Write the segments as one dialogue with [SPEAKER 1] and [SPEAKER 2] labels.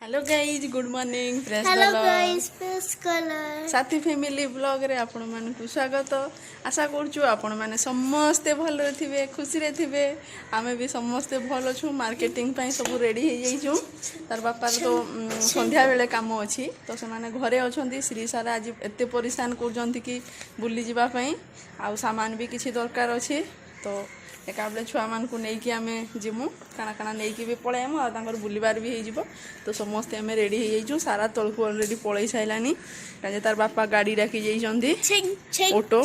[SPEAKER 1] Hello guys good morning press
[SPEAKER 2] hello guys press colour
[SPEAKER 1] साथी family blog रे आपण मानकु स्वागत। आशा करछु आपण माने समस्ते भल थिबे खुशी रे थिबे। आमे भी समस्ते भल छु। मार्केटिंग पई सब रेडी हो जाइछु। तार बापा तो संध्या बेले काम अछि तो से माने घरे अछंती। श्री सारा आज एते परेशान करजंती कि बुल्ली जिबा पई आ सामान भी किछि दरकार अछि तो एकाबले छुआ मान को नहीं कि आम जीमु काना काना नहीं कि भी पलैमु आ बुलबार भी हो तो समस्ते आम रेडी हो जाइछू। सारा तलकू अलरेडी पलई सारानी कहीं तार बापा गाड़ी डाकी जाइछंती ऑटो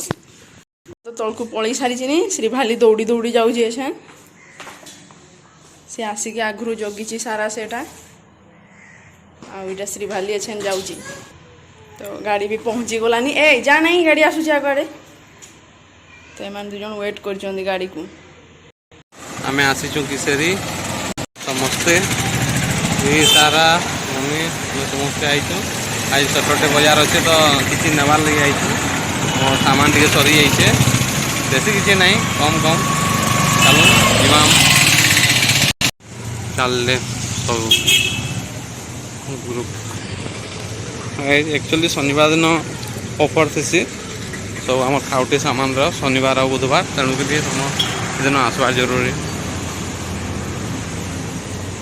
[SPEAKER 1] तो तलकू पलई सारी श्री भाली दौड़ी दौड़ी जाऊँगी एछे सी आसिक आगु जगी सारा सेटा आईटा श्री भाली एछे जाऊँगी तो गाड़ी भी पहुँची गलानी ए जा नहीं गाड़ी आसूची आगे तो एम दुज वेट कर गाड़ी को
[SPEAKER 3] आमे आसीचु किसेरी समस्ते ये सारा मम्मी समस्ते आईचु। आज सटरडे बाजार अच्छे तो किसी नेबार लगे आईचु और सामान टे सरी जाइए बेसी किसी ना कम कम चलो इमाम चल सब ग्रुप एक्चुअली शनिवार दिन ऑफर थी सब आम खाउटी सामान शनिवार और बुधवार तेणुक दिन आसबार जरूरी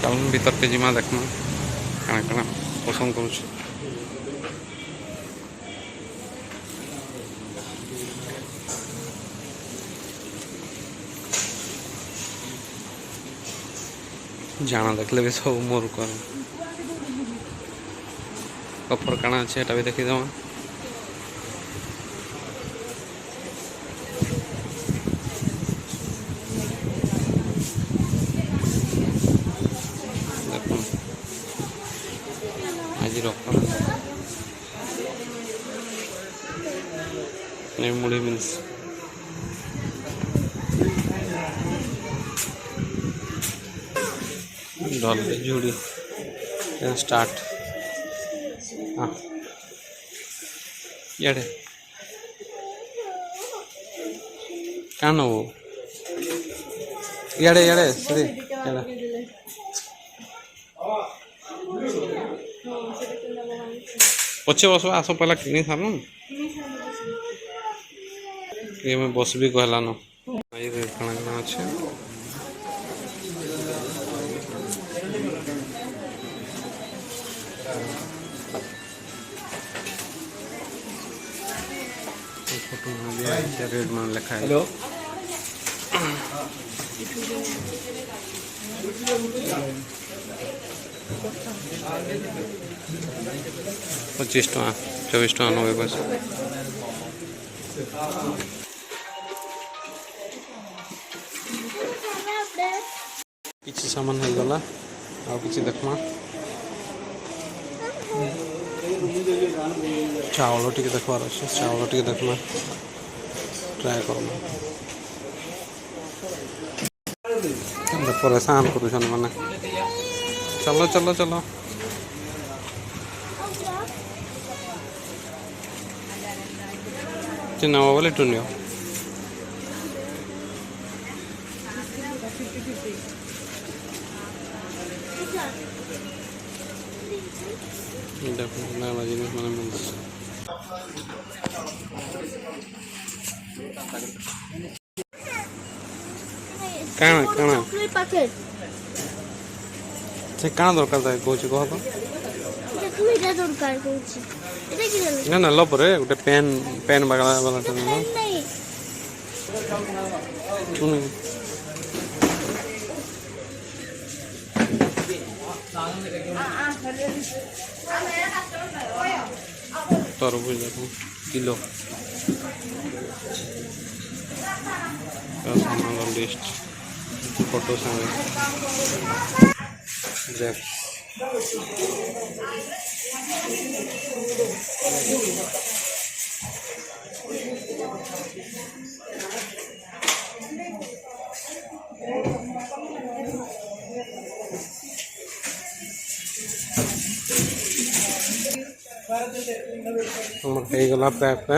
[SPEAKER 3] चल भीतर के जिमा देखमा कण कण पसंद करुँ जाना देखले भी सब मोर कर ऑफर काना अच्छे भी देखीदमा मुड़ी मीन्स डल जुड़ी स्टार्ट हाँ इे क्या नब इे इे सीधे पचे बस आस पहला कि सारू ये मैं बस भी कहला न कण अच्छे फोटो रेड मान लिखा है। हेलो 25 टका 24 टका 90 पैसा किसी सामान हो गला आ किसी देखमा चावल टी देखबार अच्छे चावल टी देखमा ट्राए करमा परेशान कर मैंने चलो चलो चलो चिन्ह बोले टूनियो जिनिस मैंने मिलता काना काना से काना दरकार था कहूँ कह तो ना ना लब रे गोटे पेन पेन वाला वाला तरबूज देखो किलो सामान लिस्ट फोटो सामने गला पैक पे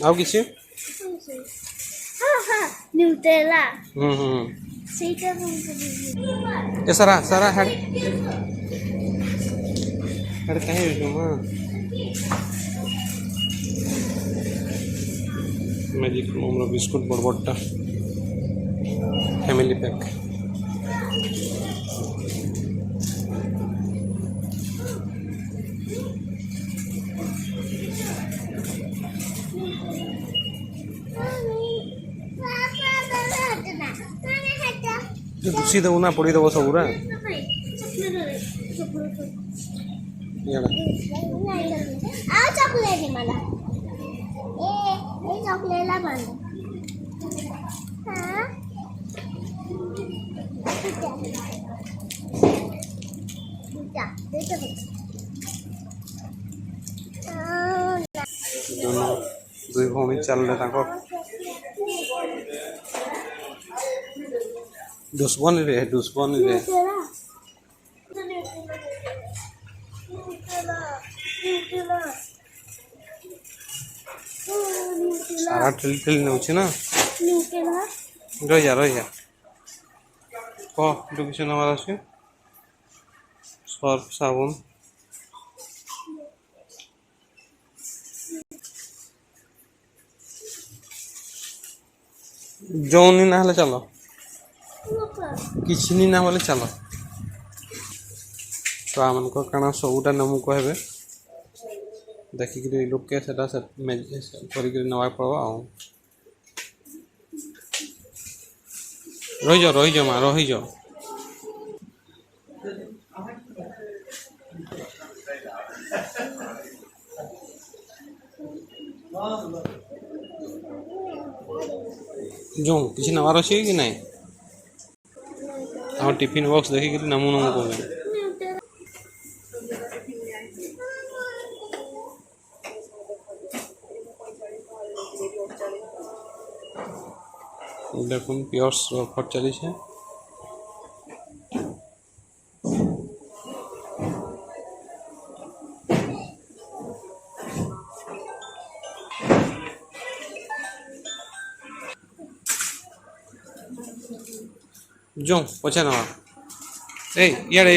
[SPEAKER 3] आउ किसी
[SPEAKER 2] न्यूटेला
[SPEAKER 3] हम्म
[SPEAKER 2] ସେଇଟା ମୁଁ
[SPEAKER 3] ये सारा सारा हेड हेड कहीं भी मां मैजिक मोमरो बिस्कुट बड़बड़टा फैमिली पैक सीधे उना पड़ी दबो सबुरा याडा
[SPEAKER 2] ଆଉ ଚକୋଲେଟ मला ଏ ଚକୋଲେଟ ला मला हां
[SPEAKER 3] दोनों दुई भौणी चलले ताको दुश्मन रे सारा ठिल नौछि ना रहिया कह जो किसी नंबर अच्छे सर्फ साबुन जौन ना हेले चलो किसी नहीं ना बोले चलो छुआ मन को काना सबूटा नमु कहबे देखिक लोक के सेटा से करिक नवा पड़वा रही जाओ माँ रही जाओ जो किसी नवार अच्छे कि नहीं हम टिफिन बॉक्स देखिक नमु नमु कहबे देखुन पियर्स ऑफर चली है जो पछे ना ए याड़े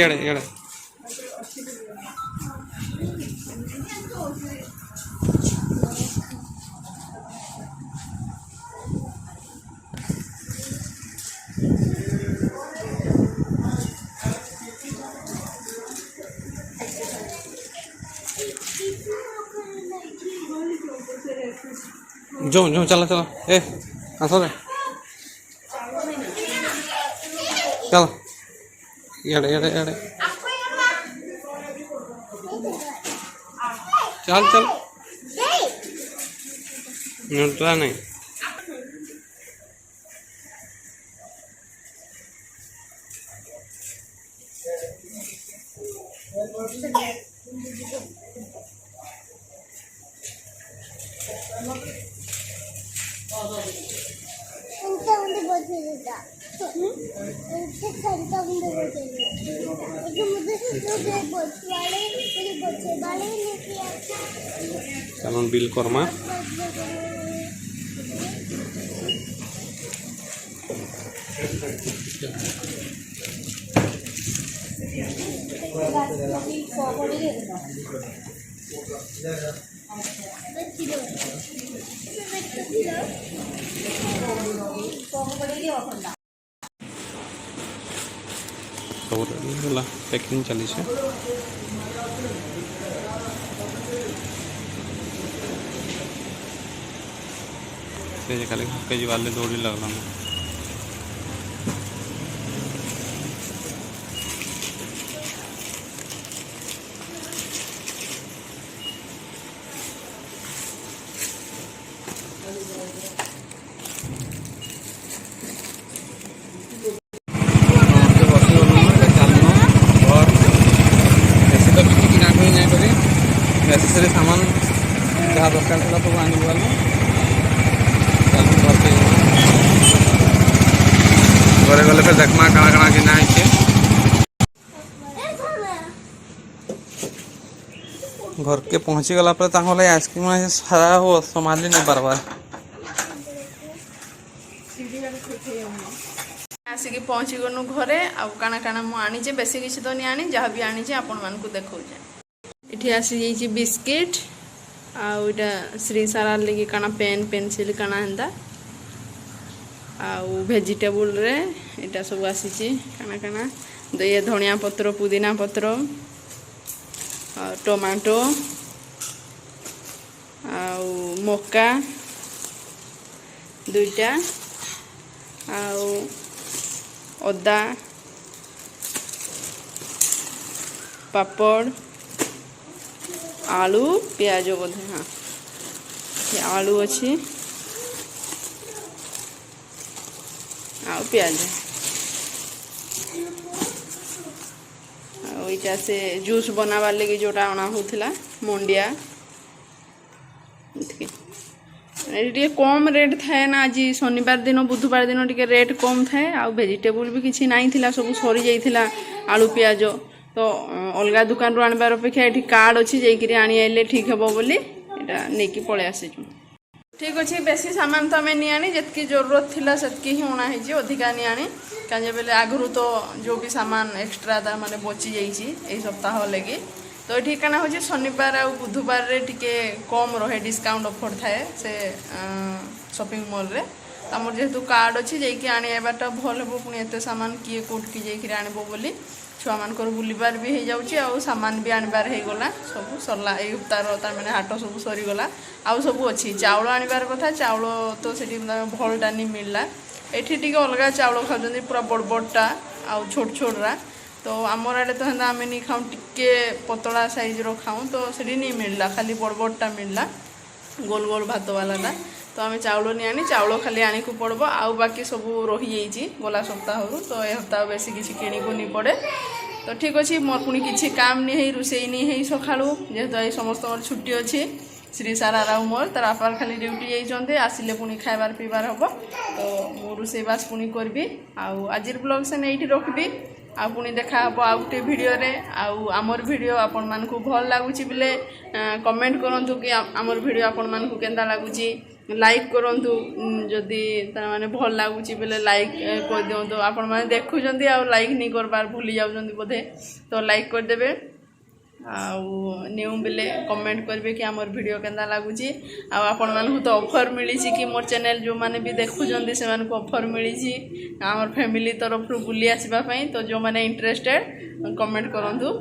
[SPEAKER 3] जो चलो ए आसो रे चलो याड़े चल न्यूट्रा नहीं
[SPEAKER 2] ఎంత ఉంది బోతేదా ఎంత ఉంది బోతేదా ఇది मुझे जो बोच वाले मेरे बच्चे वाले लेके आता
[SPEAKER 3] कानून बिल करमा पैकिंग चली है खाली के वाले दौड़ी लगला नेसेसरी सामान जहाँ दरकार था सब आने वाले घरे गले फिर देखमा काଣା काଣା किना है घर के पहुँची गला पर आइसक्रीम सारा हो संभाली नहीं पार्बार
[SPEAKER 1] आसिक पहुँची गनु घरे आउ काना काना मु आनीचे बेसी किसी तो नहीं आनी जहाँ भी आनीचे आपण मानकु देखौजे इठी आसी जाइए बिस्किट आउ इटा श्री सारा लगी काना पेन पेंसिल काना हेंदा आउ वेजिटेबल रे इटा सब आसीची काना काना ये धनिया पत्र पुदीना पत्र टमाटो आउ मक्का दुईटा आउ अदा पापड़ आलू प्याज बोधे हाँ ये आलू अच्छी आउ प्याज आईटा से जूस बनावार लगी जोटा अना होता मंडिया टे कम रेट थाए ना आज शनिवार दिन बुधवार दिन टे रेट कम थाए आ वेजिटेबल भी किसी नाई थिला सब सरी जाइथिला आलू प्याज तो अलग दुकान रू आनबार अपेक्षा ये कार्ड अच्छी जाइए आनी आइले ठीक हे बोली यहाँ नहीं पलि आसीचु ठीक अच्छे बेसी सामान तो आम नहीं आनी जितकी जरूरत थिला सेतकी ही अना है अधिका नहीं आनी कहीं बेले आगु तो जो भी सामान एक्सट्रा तार माने बची जाइए सप्ताह लगी तो ये क्या हूँ शनिवार आ बुधवार रे टिके कम रहे डिस्काउंट ऑफर थाए से शॉपिंग मॉल रे तमर जेहेतु कार्ड अच्छी जाइए आनिबाटा भल हे पुणी एत सामान किए कौट की जाइए आनब बोली छुआ मानकर बुलबार भी हो जाऊँगी आउ सामान भी आनबार हो गला सब सरला ये हप्तार तार मैंने हाट सब सरीगला आउ सब अच्छी चाउल आनबार कथा चाउल तो से भलटा नहीं मिलला एठी टिके अलग चाउल खाऊँ पूरा बड़ बड़टा आउ छोट छोटा तो आमर आड़े तो हेन्दा आम नहीं खाऊँ टिके पतला साइज रो खाऊँ तो सेठी नहीं मिलला खाली बड़ बड़टा मिलला गोल गोल भात वालाटा तो आम चाउल नहीं आनी चाउल खाली आनी को पड़ब आउ बाकी सब रही गला सप्ताह तो ए हप्ताह बेसी किसी किणी को नहीं पड़े तो ठीक अच्छे मोर पुणी किसी काम नहीं है रोसई नहीं है सकाळू जेहेतु ये समस्त छुट्टी अच्छी श्री सारा राउ मोर तार बापार खाली ड्यूटी जाइए आसिले पुणी खाइबार पीबार हम तो मु रोसईबास पुणी करी आज ब्लॉग से नहीं रखी आ पुणी देखा हम आउ गोटे भिडियो रे आमर भिडियो आपण मानकु भल लागुची बिले कमेंट करंतु कि आमर भिडियो आपण मानकु केंदा लागुची लाइक करंतु जदि तार माने भल लागुची बिले लाइक कर दियंतु आपण माने देखुचंती आ लाइक नहीं करबार भूली जाउचंती बोधे तो लाइक कर देबे न्यू बेले कमेंट करेंगे कि आमर वीडियो केंदा लगुच आपण मानू तो ऑफर मिली कि मोर चैनल जो मैंने भी देखुं से ऑफर मिली आमर फैमिली तरफ बुली आसवाई तो जो मैंने इंटरेस्टेड कमेंट करूँ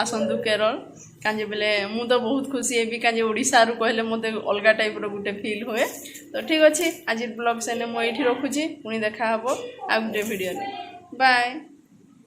[SPEAKER 1] आसतु केरल काजे बेले मु तो बहुत खुशी है काजे ओडिशा रु कहले मते अलग टाइप रो गुटे फील हुए तो ठीक अच्छे आज ब्लॉग से मुझे रखुची पुणी देखा हम आ गोटे वीडियो बाय।